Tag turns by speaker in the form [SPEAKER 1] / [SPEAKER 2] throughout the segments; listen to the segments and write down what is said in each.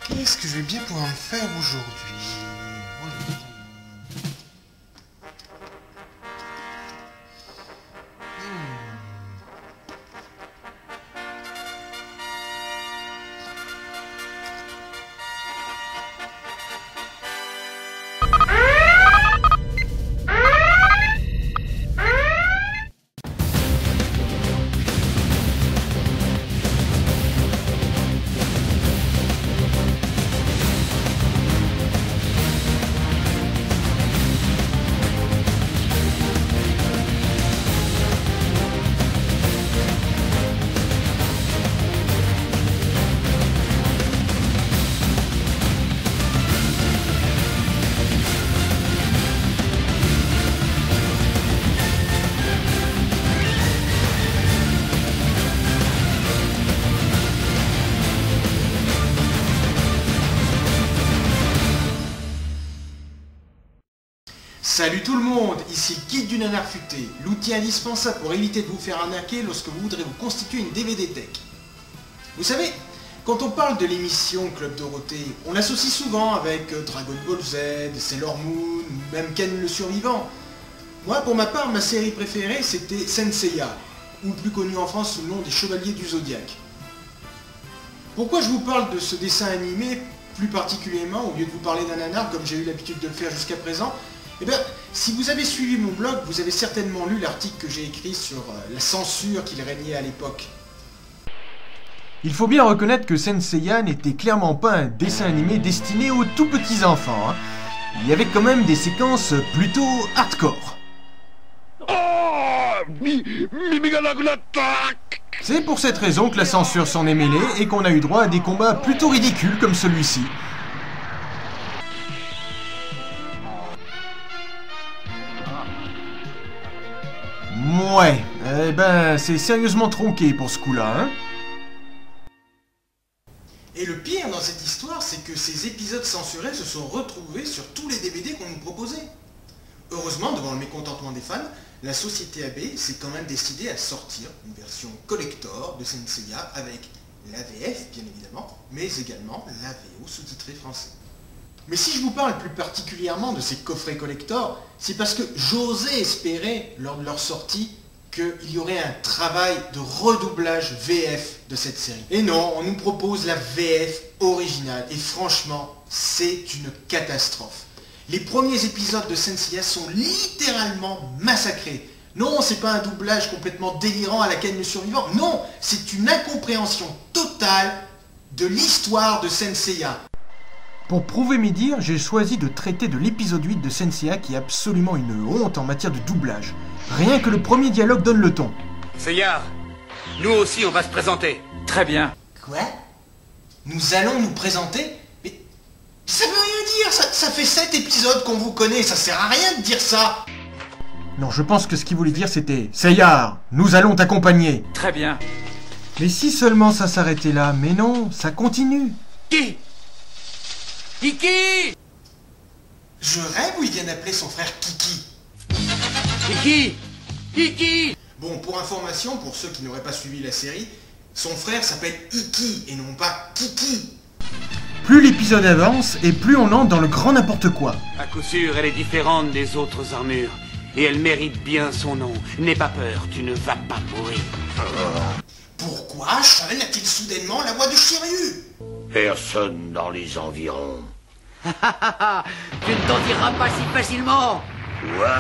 [SPEAKER 1] Qu'est-ce que je vais bien pouvoir me faire aujourd'hui? Salut tout le monde, ici Guide du Nanar Futé, l'outil indispensable pour éviter de vous faire arnaquer lorsque vous voudrez vous constituer une DVD tech. Vous savez, quand on parle de l'émission Club Dorothée, on l'associe souvent avec Dragon Ball Z, Sailor Moon, ou même Ken le Survivant. Moi, pour ma part, ma série préférée, c'était Senseiya, ou plus connu en France sous le nom des Chevaliers du Zodiaque. Pourquoi je vous parle de ce dessin animé, plus particulièrement, au lieu de vous parler d'un nanar, comme j'ai eu l'habitude de le faire jusqu'à présent? Eh bien, si vous avez suivi mon blog, vous avez certainement lu l'article que j'ai écrit sur la censure qu'il régnait à l'époque.
[SPEAKER 2] Il faut bien reconnaître que Senseiya n'était clairement pas un dessin animé destiné aux tout petits enfants. Hein. Il y avait quand même des séquences plutôt hardcore. C'est pour cette raison que la censure s'en est mêlée et qu'on a eu droit à des combats plutôt ridicules comme celui-ci. Ouais, eh ben c'est sérieusement tronqué pour ce coup-là, hein.
[SPEAKER 1] Et le pire dans cette histoire, c'est que ces épisodes censurés se sont retrouvés sur tous les DVD qu'on nous proposait. Heureusement, devant le mécontentement des fans, la société AB s'est quand même décidée à sortir une version collector de Senseiya avec la VF, bien évidemment, mais également la VO sous-titrée français. Mais si je vous parle plus particulièrement de ces coffrets collector, c'est parce que j'osais espérer, lors de leur sortie, qu'il y aurait un travail de redoublage VF de cette série. Et non, on nous propose la VF originale, et franchement, c'est une catastrophe. Les premiers épisodes de Senseiya sont littéralement massacrés. Non, c'est pas un doublage complètement délirant à la Ken le Survivant, non, c'est une incompréhension totale de l'histoire de Senseiya.
[SPEAKER 2] Pour prouver mes dires, j'ai choisi de traiter de l'épisode 8 de Senseiya qui est absolument une honte en matière de doublage. Rien que le premier dialogue donne le ton.
[SPEAKER 3] Seiya, nous aussi on va se présenter.
[SPEAKER 4] Très bien.
[SPEAKER 1] Quoi? Nous allons nous présenter? Mais ça veut rien dire, ça fait 7 épisodes qu'on vous connaît, ça sert à rien de dire ça.
[SPEAKER 2] Non, je pense que ce qu'il voulait dire c'était « Seiya, nous allons t'accompagner ».
[SPEAKER 4] Très bien.
[SPEAKER 2] Mais si seulement ça s'arrêtait là, mais non, ça continue.
[SPEAKER 3] Qui? Kiki!
[SPEAKER 1] Je rêve ou il vient d'appeler son frère Kiki?
[SPEAKER 3] Kiki! Kiki!
[SPEAKER 1] Bon, pour information, pour ceux qui n'auraient pas suivi la série, son frère s'appelle Iki et non pas Kiki.
[SPEAKER 2] Plus l'épisode avance et plus on entre dans le grand n'importe quoi.
[SPEAKER 3] À coup sûr, elle est différente des autres armures. Et elle mérite bien son nom. N'aie pas peur, tu ne vas pas mourir.
[SPEAKER 1] Pourquoi Sean a-t-il soudainement la voix de Shiryu?
[SPEAKER 5] Personne dans les environs.
[SPEAKER 3] Tu ne t'en diras pas si facilement.
[SPEAKER 5] Quoi?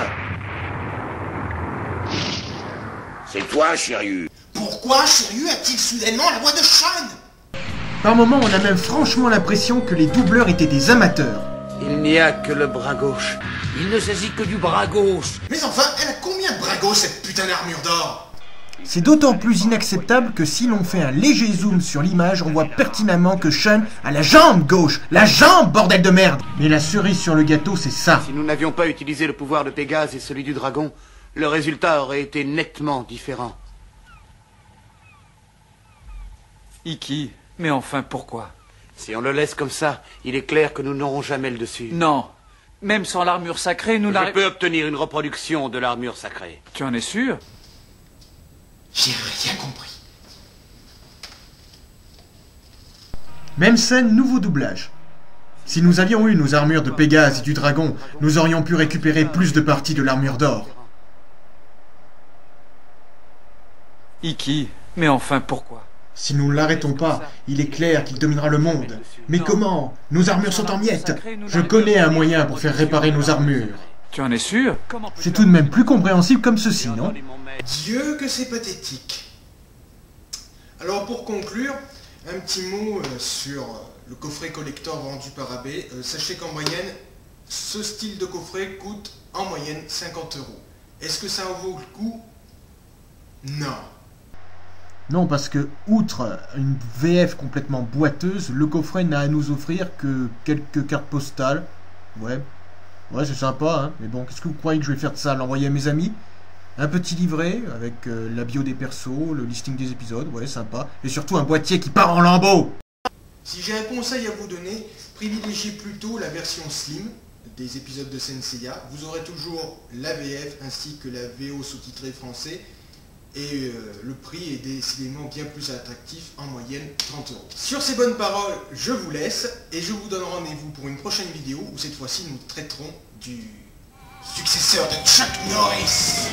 [SPEAKER 5] C'est toi, Shiryu.
[SPEAKER 1] Pourquoi Shiryu a-t-il soudainement la voix de Sean?
[SPEAKER 2] Par moments, on a même franchement l'impression que les doubleurs étaient des amateurs.
[SPEAKER 3] Il n'y a que le bras gauche. Il ne s'agit que du bras gauche.
[SPEAKER 1] Mais enfin, elle a combien de bras gauche cette putain d'armure d'or?
[SPEAKER 2] C'est d'autant plus inacceptable que si l'on fait un léger zoom sur l'image, on voit pertinemment que Sean a la jambe gauche. La jambe, bordel de merde! Mais la cerise sur le gâteau, c'est ça.
[SPEAKER 3] Si nous n'avions pas utilisé le pouvoir de Pégase et celui du dragon, le résultat aurait été nettement différent.
[SPEAKER 4] Iki, mais enfin pourquoi?
[SPEAKER 3] Si on le laisse comme ça, il est clair que nous n'aurons jamais le dessus.
[SPEAKER 4] Non. Même sans l'armure sacrée, nous
[SPEAKER 3] Je
[SPEAKER 4] n'arrivons...
[SPEAKER 3] peux obtenir une reproduction de l'armure sacrée.
[SPEAKER 4] Tu en es sûr?
[SPEAKER 1] J'ai rien compris.
[SPEAKER 2] Même scène, nouveau doublage. Si nous avions eu nos armures de Pégase et du dragon, nous aurions pu récupérer plus de parties de l'armure d'or.
[SPEAKER 4] Iki, mais enfin pourquoi?
[SPEAKER 2] Si nous ne l'arrêtons pas, il est clair qu'il dominera le monde. Mais comment? Nos armures sont en miettes. Je connais un moyen pour faire réparer nos armures.
[SPEAKER 4] Tu en es sûr?
[SPEAKER 2] C'est tout de même plus compréhensible comme ceci, non?
[SPEAKER 1] Dieu que c'est pathétique. Alors pour conclure, un petit mot sur le coffret collector vendu par AB. Sachez qu'en moyenne, ce style de coffret coûte en moyenne 50 €. Est-ce que ça en vaut le coup? Non.
[SPEAKER 2] Non, parce que, outre une VF complètement boiteuse, le coffret n'a à nous offrir que quelques cartes postales. Ouais, c'est sympa, hein. Mais bon, qu'est-ce que vous croyez que je vais faire de ça? L'envoyer à mes amis? Un petit livret avec la bio des persos, le listing des épisodes, ouais, sympa. Et surtout un boîtier qui part en lambeaux.
[SPEAKER 1] Si j'ai un conseil à vous donner, privilégiez plutôt la version slim des épisodes de Saint Seiya. Vous aurez toujours la VF ainsi que la VO sous-titrée français. Et le prix est décidément bien plus attractif, en moyenne 30 €. Sur ces bonnes paroles, je vous laisse et je vous donne rendez-vous pour une prochaine vidéo où cette fois-ci nous traiterons du successeur de Chuck Norris.